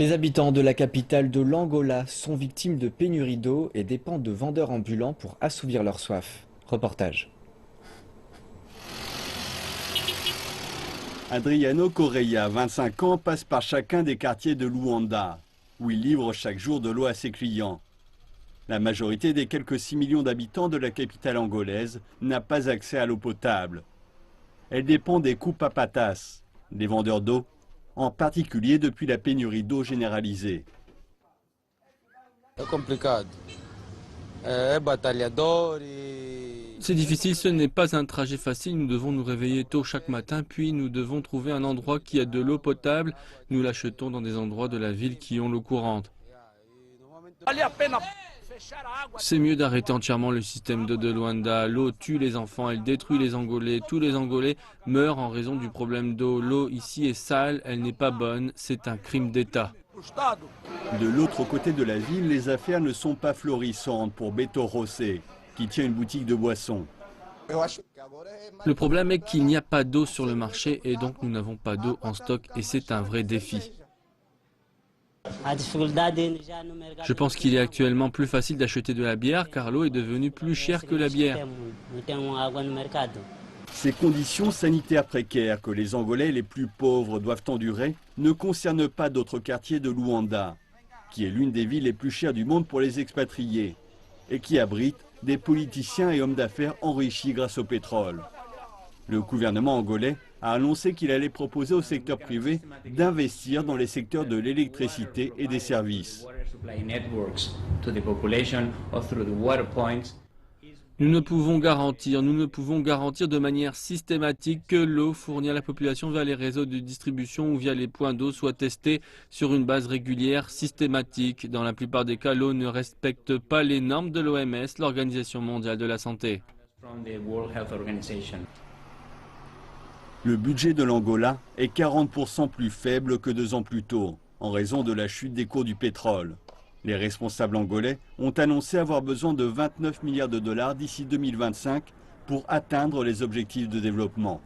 Les habitants de la capitale de l'Angola sont victimes de pénurie d'eau et dépendent de vendeurs ambulants pour assouvir leur soif. Reportage. Adriano Correia, 25 ans, passe par chacun des quartiers de Luanda, où il livre chaque jour de l'eau à ses clients. La majorité des quelques 6 millions d'habitants de la capitale angolaise n'a pas accès à l'eau potable. Elle dépend des coupes à patas, des vendeurs d'eau, en particulier depuis la pénurie d'eau généralisée. É complicado. É batalhador C'est difficile, ce n'est pas un trajet facile, nous devons nous réveiller tôt chaque matin, puis nous devons trouver un endroit qui a de l'eau potable. Nous l'achetons dans des endroits de la ville qui ont l'eau courante. C'est mieux d'arrêter entièrement le système d'eau de Luanda. L'eau tue les enfants, elle détruit les Angolais. Tous les Angolais meurent en raison du problème d'eau. L'eau ici est sale, elle n'est pas bonne, c'est un crime d'État. De l'autre côté de la ville, les affaires ne sont pas florissantes pour Beto Rosé, qui tient une boutique de boissons. Le problème est qu'il n'y a pas d'eau sur le marché et donc nous n'avons pas d'eau en stock et c'est un vrai défi. Je pense qu'il est actuellement plus facile d'acheter de la bière car l'eau est devenue plus chère que la bière. Ces conditions sanitaires précaires que les Angolais les plus pauvres doivent endurer ne concernent pas d'autres quartiers de Luanda, qui est l'une des villes les plus chères du monde pour les expatriés et qui abrite des politiciens et hommes d'affaires enrichis grâce au pétrole. Le gouvernement angolais a annoncé qu'il allait proposer au secteur privé d'investir dans les secteurs de l'électricité et des services. Nous ne pouvons garantir de manière systématique que l'eau fournie à la population via les réseaux de distribution ou via les points d'eau soit testée sur une base régulière, systématique. Dans la plupart des cas, l'eau ne respecte pas les normes de l'OMS, l'Organisation mondiale de la santé. Le budget de l'Angola est 40% plus faible que 2 ans plus tôt, en raison de la chute des cours du pétrole. Les responsables angolais ont annoncé avoir besoin de 29 milliards de dollars d'ici 2025 pour atteindre les objectifs de développement.